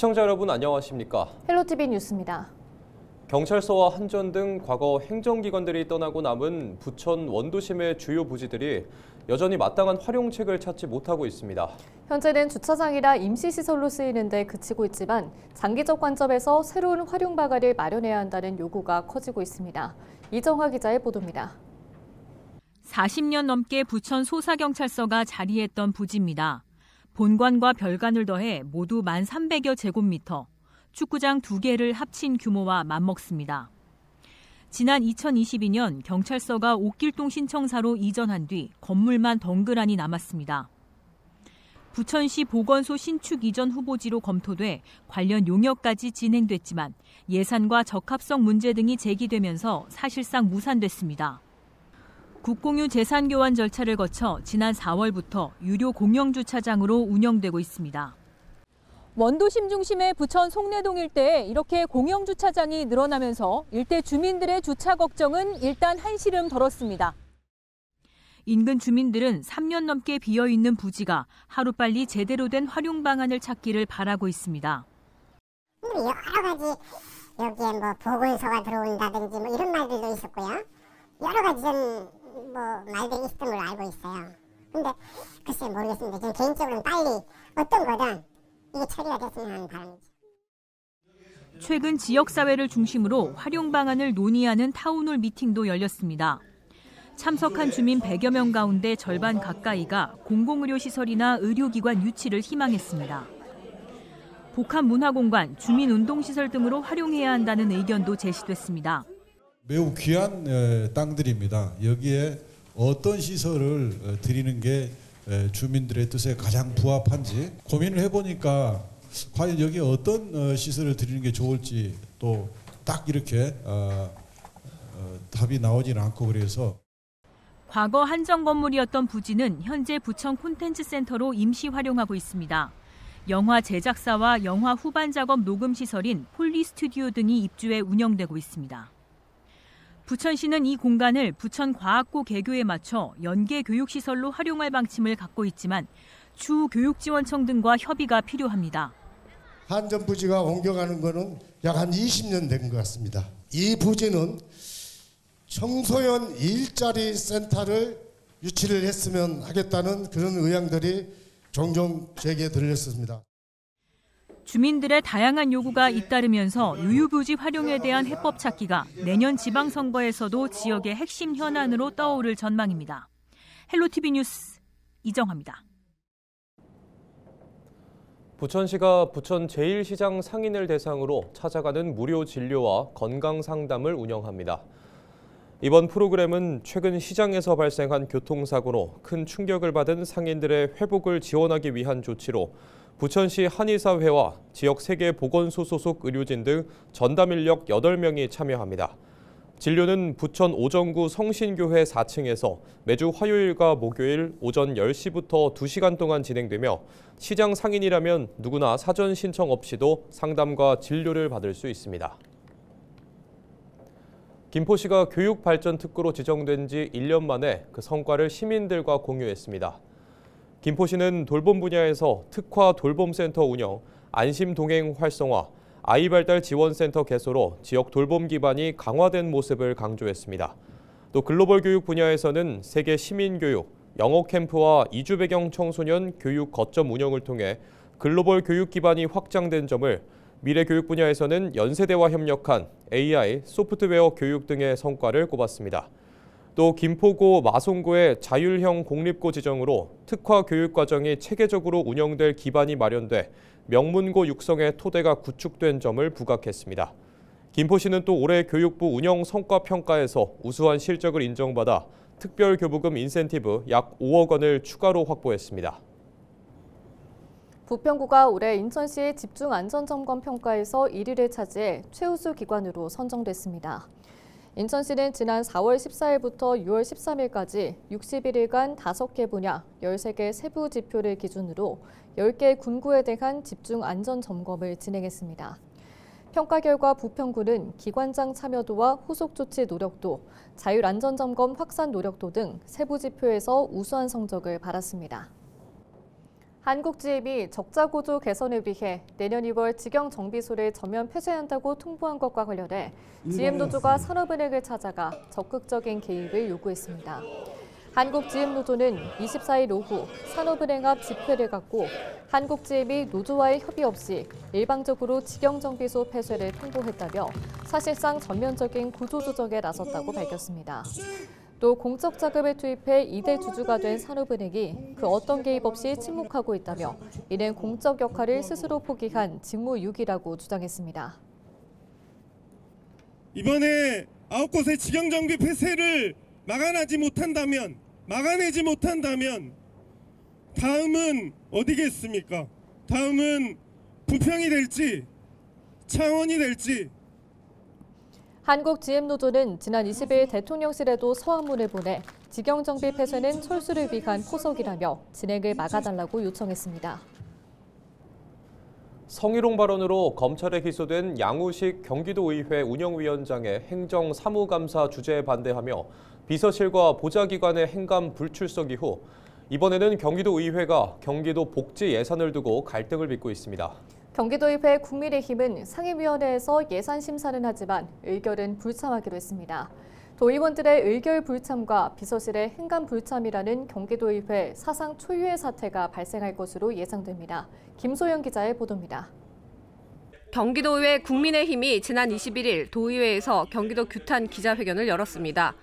시청자 여러분 안녕하십니까? 헬로티비 뉴스입니다. 경찰서와 한전 등 과거 행정기관들이 떠나고 남은 부천 원도심의 주요 부지들이 여전히 마땅한 활용책을 찾지 못하고 있습니다. 현재는 주차장이나 임시시설로 쓰이는 데 그치고 있지만 장기적 관점에서 새로운 활용 방안을 마련해야 한다는 요구가 커지고 있습니다. 이정화 기자의 보도입니다. 40년 넘게 부천 소사경찰서가 자리했던 부지입니다. 본관과 별관을 더해 모두 1,300여 제곱미터, 축구장 2개를 합친 규모와 맞먹습니다. 지난 2022년 경찰서가 옥길동 신청사로 이전한 뒤 건물만 덩그러니 남았습니다. 부천시 보건소 신축 이전 후보지로 검토돼 관련 용역까지 진행됐지만 예산과 적합성 문제 등이 제기되면서 사실상 무산됐습니다. 국공유 재산 교환 절차를 거쳐 지난 4월부터 유료 공영주차장으로 운영되고 있습니다. 원도심 중심의 부천 송내동 일대에 이렇게 공영주차장이 늘어나면서 일대 주민들의 주차 걱정은 일단 한시름 덜었습니다. 인근 주민들은 3년 넘게 비어있는 부지가 하루빨리 제대로 된 활용 방안을 찾기를 바라고 있습니다. 여러 가지 여기에 보건소가 들어온다든지 이런 말들도 있었고요. 여러 가지 말들이 있었던 걸로 알고 있어요. 근데 글쎄 모르겠습니다. 저는 개인적으로는 빨리 어떤 거든 이게 처리가 됐으면 하는 바람이죠. 최근 지역사회를 중심으로 활용 방안을 논의하는 타운홀 미팅도 열렸습니다. 참석한 주민 100여 명 가운데 절반 가까이가 공공의료시설이나 의료기관 유치를 희망했습니다. 복합문화공간, 주민운동시설 등으로 활용해야 한다는 의견도 제시됐습니다. 매우 귀한 땅들입니다. 여기에 어떤 시설을 드리는 게 주민들의 뜻에 가장 부합한지 고민을 해보니까 과연 여기에 어떤 시설을 드리는 게 좋을지 또 딱 이렇게 답이 나오지는 않고 그래서 과거 한정 건물이었던 부지는 현재 부천 콘텐츠 센터로 임시 활용하고 있습니다. 영화 제작사와 영화 후반 작업 녹음 시설인 폴리 스튜디오 등이 입주해 운영되고 있습니다. 부천시는 이 공간을 부천과학고 개교에 맞춰 연계 교육시설로 활용할 방침을 갖고 있지만 주 교육지원청 등과 협의가 필요합니다. 한전 부지가 옮겨가는 거는 약 한 20년 된 것 같습니다. 이 부지는 청소년 일자리 센터를 유치를 했으면 하겠다는 그런 의향들이 종종 제게 들렸습니다. 주민들의 다양한 요구가 잇따르면서 유유부지 활용에 대한 해법 찾기가 내년 지방선거에서도 지역의 핵심 현안으로 떠오를 전망입니다. 헬로티비 뉴스 이정화입니다. 부천시가 부천 제1시장 상인을 대상으로 찾아가는 무료 진료와 건강 상담을 운영합니다. 이번 프로그램은 최근 시장에서 발생한 교통사고로 큰 충격을 받은 상인들의 회복을 지원하기 위한 조치로 부천시 한의사회와 지역 3개 보건소 소속 의료진 등 전담 인력 8명이 참여합니다. 진료는 부천 오정구 성신교회 4층에서 매주 화요일과 목요일 오전 10시부터 2시간 동안 진행되며 시장 상인이라면 누구나 사전 신청 없이도 상담과 진료를 받을 수 있습니다. 김포시가 교육발전특구로 지정된 지 1년 만에 그 성과를 시민들과 공유했습니다. 김포시는 돌봄 분야에서 특화 돌봄센터 운영, 안심동행 활성화, 아이발달 지원센터 개소로 지역 돌봄 기반이 강화된 모습을 강조했습니다. 또 글로벌 교육 분야에서는 세계 시민교육, 영어 캠프와 이주 배경 청소년 교육 거점 운영을 통해 글로벌 교육 기반이 확장된 점을 미래 교육 분야에서는 연세대와 협력한 AI, 소프트웨어 교육 등의 성과를 꼽았습니다. 또 김포고 마송고의 자율형 공립고 지정으로 특화 교육 과정이 체계적으로 운영될 기반이 마련돼 명문고 육성의 토대가 구축된 점을 부각했습니다. 김포시는 또 올해 교육부 운영 성과 평가에서 우수한 실적을 인정받아 특별교부금 인센티브 약 5억 원을 추가로 확보했습니다. 부평구가 올해 인천시의 집중안전점검 평가에서 1위를 차지해 최우수 기관으로 선정됐습니다. 인천시는 지난 4월 14일부터 6월 13일까지 61일간 5개 분야 13개 세부 지표를 기준으로 10개 군구에 대한 집중안전점검을 진행했습니다. 평가 결과 부평구는 기관장 참여도와 후속 조치 노력도, 자율안전점검 확산 노력도 등 세부 지표에서 우수한 성적을 받았습니다. 한국GM이 적자 구조 개선을 위해 내년 2월 직영 정비소를 전면 폐쇄한다고 통보한 것과 관련해 GM노조가 산업은행을 찾아가 적극적인 개입을 요구했습니다. 한국GM노조는 24일 오후 산업은행 앞 집회를 갖고 한국GM이 노조와의 협의 없이 일방적으로 직영정비소 폐쇄를 통보했다며 사실상 전면적인 구조조정에 나섰다고 밝혔습니다. 또 공적 자금을 투입해 2대 주주가 된 산업은행이 그 어떤 개입 없이 침묵하고 있다며 이는 공적 역할을 스스로 포기한 직무유기라고 주장했습니다. 이번에 9곳의 직영정비 폐쇄를 막아내지 못한다면 다음은 어디겠습니까? 다음은 부평이 될지 창원이 될지. 한국GM노조는 지난 20일 대통령실에도 서한문을 보내 직영정비 폐쇄는 철수를 위한 포석이라며 진행을 막아달라고 요청했습니다. 성희롱 발언으로 검찰에 기소된 양우식 경기도의회 운영위원장의 행정사무감사 주재에 반대하며 비서실과 보좌기관의 행감 불출석 이후 이번에는 경기도의회가 경기도 복지 예산을 두고 갈등을 빚고 있습니다. 경기도의회 국민의힘은 상임위원회에서 예산 심사는 하지만 의결은 불참하기로 했습니다. 도의원들의 의결 불참과 비서실의 행감 불참이라는 경기도의회 사상 초유의 사태가 발생할 것으로 예상됩니다. 김소영 기자의 보도입니다. 경기도의회 국민의힘이 지난 21일 도의회에서 경기도 규탄 기자회견을 열었습니다.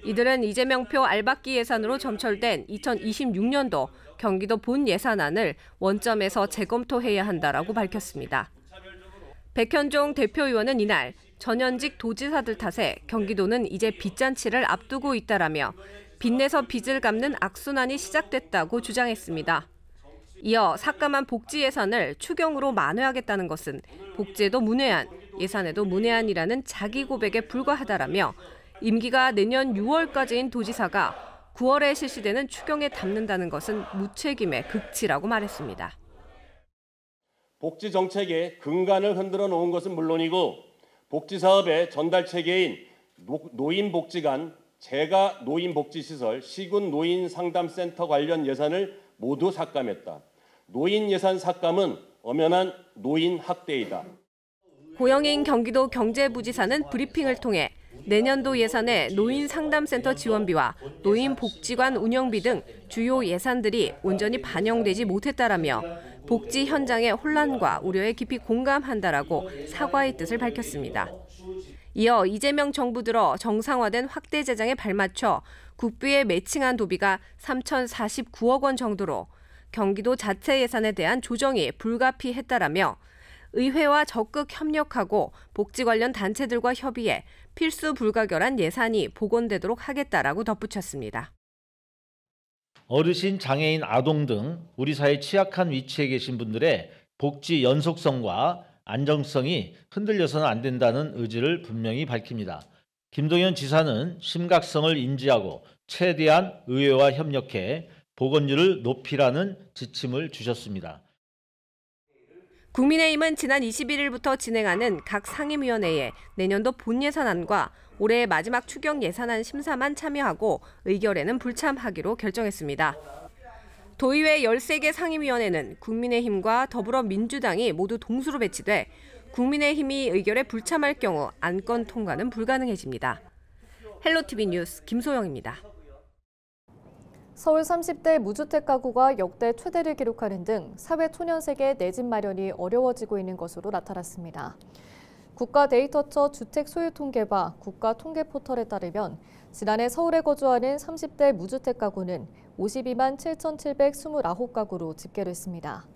이들은 이재명표 알박기 예산으로 점철된 2026년도 경기도 본 예산안을 원점에서 재검토해야 한다라고 밝혔습니다. 백현종 대표의원은 이날 전현직 도지사들 탓에 경기도는 이제 빚잔치를 앞두고 있다라며 빚내서 빚을 갚는 악순환이 시작됐다고 주장했습니다. 이어 삭감한 복지 예산을 추경으로 만회하겠다는 것은 복지에도 문외한, 예산에도 문외한이라는 자기 고백에 불과하다라며 임기가 내년 6월까지인 도지사가 9월에 실시되는 추경에 담는다는 것은 무책임의 극치라고 말했습니다. 복지 정책의 근간을 흔들어 놓은 것은 물론이고 복지 사업의 전달 체계인 노인복지관, 재가 노인복지시설, 시군 노인상담센터 관련 예산을 모두 삭감했다. 노인 예산 삭감은 엄연한 노인 학대이다. 고영인 경기도 경제부지사는 브리핑을 통해 내년도 예산에 노인상담센터 지원비와 노인복지관 운영비 등 주요 예산들이 온전히 반영되지 못했다라며 복지 현장의 혼란과 우려에 깊이 공감한다라고 사과의 뜻을 밝혔습니다. 이어 이재명 정부 들어 정상화된 확대 재정에 발맞춰 국비에 매칭한 도비가 3,049억 원 정도로 경기도 자체 예산에 대한 조정이 불가피했다라며 의회와 적극 협력하고 복지 관련 단체들과 협의해 필수 불가결한 예산이 복원되도록 하겠다라고 덧붙였습니다. 어르신, 장애인, 아동 등 우리 사회 취약한 위치에 계신 분들의 복지 연속성과 안정성이 흔들려서는 안 된다는 의지를 분명히 밝힙니다. 김동연 지사는 심각성을 인지하고 최대한 의회와 협력해 복원율을 높이라는 지침을 주셨습니다. 국민의힘은 지난 21일부터 진행하는 각 상임위원회에 내년도 본예산안과 올해의 마지막 추경 예산안 심사만 참여하고 의결에는 불참하기로 결정했습니다. 도의회 13개 상임위원회는 국민의힘과 더불어민주당이 모두 동수로 배치돼 국민의힘이 의결에 불참할 경우 안건 통과는 불가능해집니다. 헬로티비 뉴스 김소영입니다. 서울 30대 무주택 가구가 역대 최대를 기록하는 등 사회 초년생의 내 집 마련이 어려워지고 있는 것으로 나타났습니다. 국가데이터처 주택 소유 통계와 국가통계 포털에 따르면 지난해 서울에 거주하는 30대 무주택 가구는 52만 7,729가구로 집계됐습니다.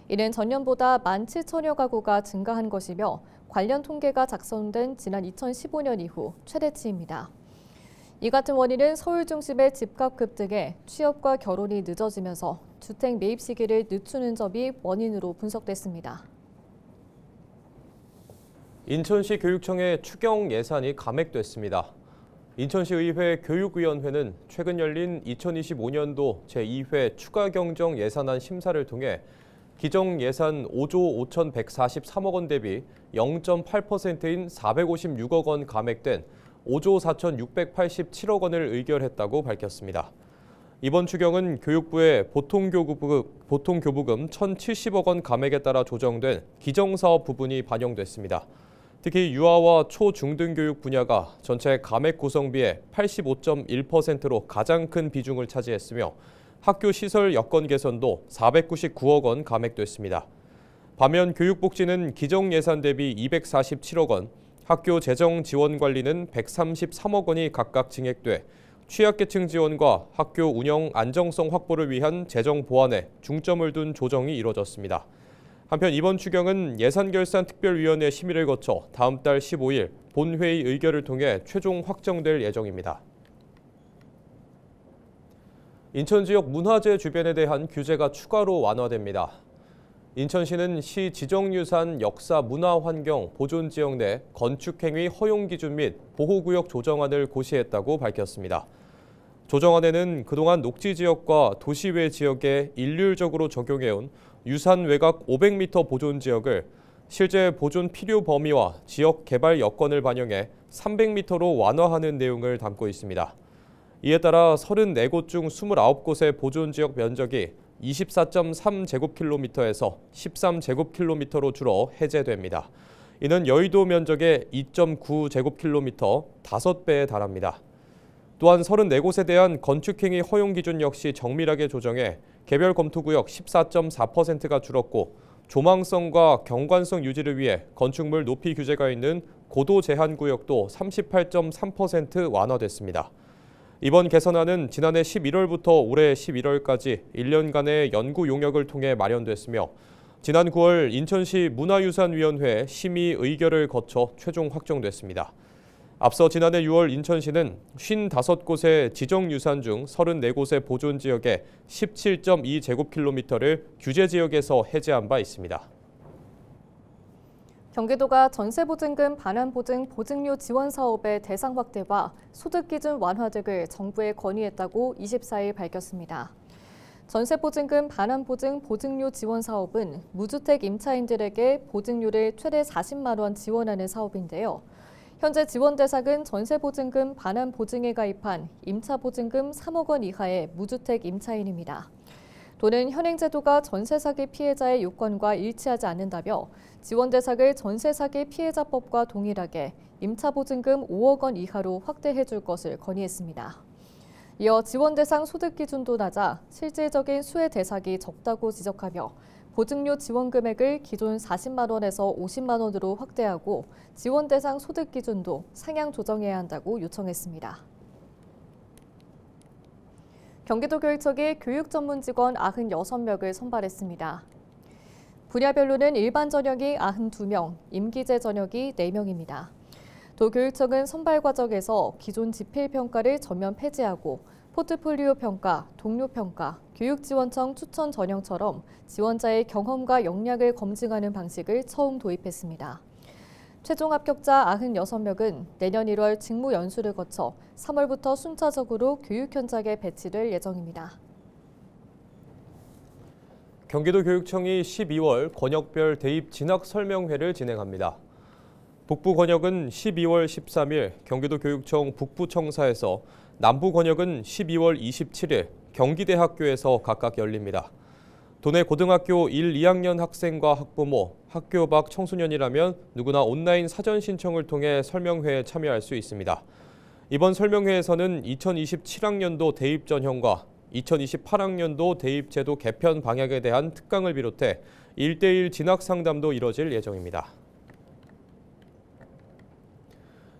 이는 전년보다 17,000여 가구가 증가한 것이며 관련 통계가 작성된 지난 2015년 이후 최대치입니다. 이 같은 원인은 서울 중심의 집값 급등에 취업과 결혼이 늦어지면서 주택 매입 시기를 늦추는 점이 원인으로 분석됐습니다. 인천시 교육청의 추경 예산이 감액됐습니다. 인천시의회 교육위원회는 최근 열린 2025년도 제2회 추가경정 예산안 심사를 통해 기정 예산 5조 5,143억 원 대비 0.8%인 456억 원 감액된 5조 4,687억 원을 의결했다고 밝혔습니다. 이번 추경은 교육부의 보통교부금 1,070억 원 감액에 따라 조정된 기정사업 부분이 반영됐습니다. 특히 유아와 초중등교육 분야가 전체 감액 구성비의 85.1%로 가장 큰 비중을 차지했으며 학교 시설 여건 개선도 499억 원 감액됐습니다. 반면 교육복지는 기정 예산 대비 247억 원, 학교 재정 지원 관리는 133억 원이 각각 증액돼 취약계층 지원과 학교 운영 안정성 확보를 위한 재정 보완에 중점을 둔 조정이 이뤄졌습니다. 한편 이번 추경은 예산결산특별위원회 심의를 거쳐 다음 달 15일 본회의 의결을 통해 최종 확정될 예정입니다. 인천 지역 문화재 주변에 대한 규제가 추가로 완화됩니다. 인천시는 시 지정유산 역사문화환경 보존지역 내 건축행위 허용기준 및 보호구역 조정안을 고시했다고 밝혔습니다. 조정안에는 그동안 녹지지역과 도시외 지역에 일률적으로 적용해온 유산 외곽 500m 보존지역을 실제 보존 필요 범위와 지역 개발 여건을 반영해 300m로 완화하는 내용을 담고 있습니다. 이에 따라 34곳 중 29곳의 보존지역 면적이 24.3제곱킬로미터에서 13제곱킬로미터로 줄어 해제됩니다. 이는 여의도 면적의 2.9제곱킬로미터 5배에 달합니다. 또한 34곳에 대한 건축행위 허용 기준 역시 정밀하게 조정해 개별 검토구역 14.4%가 줄었고 조망성과 경관성 유지를 위해 건축물 높이 규제가 있는 고도 제한 구역도 38.3% 완화됐습니다. 이번 개선안은 지난해 11월부터 올해 11월까지 1년간의 연구 용역을 통해 마련됐으며 지난 9월 인천시 문화유산위원회 심의 의결을 거쳐 최종 확정됐습니다. 앞서 지난해 6월 인천시는 55곳의 지정유산 중 34곳의 보존지역의 17.2제곱킬로미터를 규제지역에서 해제한 바 있습니다. 경기도가 전세보증금 반환보증 보증료 지원 사업의 대상 확대와 소득기준 완화 등을 정부에 건의했다고 24일 밝혔습니다. 전세보증금 반환보증 보증료 지원 사업은 무주택 임차인들에게 보증료를 최대 40만 원 지원하는 사업인데요. 현재 지원 대상은 전세보증금 반환보증에 가입한 임차보증금 3억 원 이하의 무주택 임차인입니다. 도는 현행 제도가 전세 사기 피해자의 요건과 일치하지 않는다며 지원 대상을 전세 사기 피해자법과 동일하게 임차보증금 5억 원 이하로 확대해 줄 것을 건의했습니다. 이어 지원 대상 소득 기준도 낮아 실질적인 수혜 대상이 적다고 지적하며 보증료 지원 금액을 기존 40만 원에서 50만 원으로 확대하고 지원 대상 소득 기준도 상향 조정해야 한다고 요청했습니다. 경기도교육청이 교육 전문 직원 96명을 선발했습니다. 분야별로는 일반 전역이 92명, 임기제 전역이 4명입니다. 도교육청은 선발 과정에서 기존 지필평가를 전면 폐지하고 포트폴리오 평가, 동료 평가, 교육지원청 추천 전형처럼 지원자의 경험과 역량을 검증하는 방식을 처음 도입했습니다. 최종 합격자 96명은 내년 1월 직무 연수를 거쳐 3월부터 순차적으로 교육 현장에 배치될 예정입니다. 경기도교육청이 12월 권역별 대입 진학 설명회를 진행합니다. 북부 권역은 12월 13일 경기도교육청 북부청사에서 남부 권역은 12월 27일 경기대학교에서 각각 열립니다. 도내 고등학교 1, 2학년 학생과 학부모, 학교 밖 청소년이라면 누구나 온라인 사전 신청을 통해 설명회에 참여할 수 있습니다. 이번 설명회에서는 2027학년도 대입 전형과 2028학년도 대입 제도 개편 방향에 대한 특강을 비롯해 1:1 진학 상담도 이뤄질 예정입니다.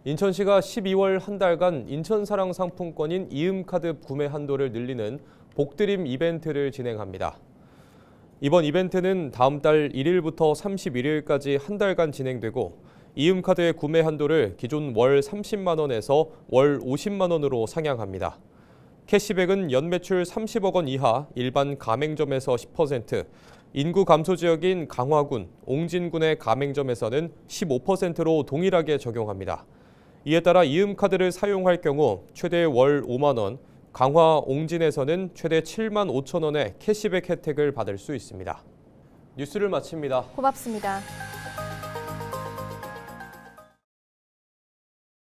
인천시가 12월 한 달간 인천사랑 상품권인 이음카드 구매 한도를 늘리는 복드림 이벤트를 진행합니다. 이번 이벤트는 다음 달 1일부터 31일까지 한 달간 진행되고 이음카드의 구매 한도를 기존 월 30만 원에서 월 50만 원으로 상향합니다. 캐시백은 연매출 30억 원 이하 일반 가맹점에서 10%, 인구 감소 지역인 강화군, 옹진군의 가맹점에서는 15%로 동일하게 적용합니다. 이에 따라 이음카드를 사용할 경우 최대 월 5만 원, 강화 옹진에서는 최대 7만 5천 원의 캐시백 혜택을 받을 수 있습니다. 뉴스를 마칩니다. 고맙습니다.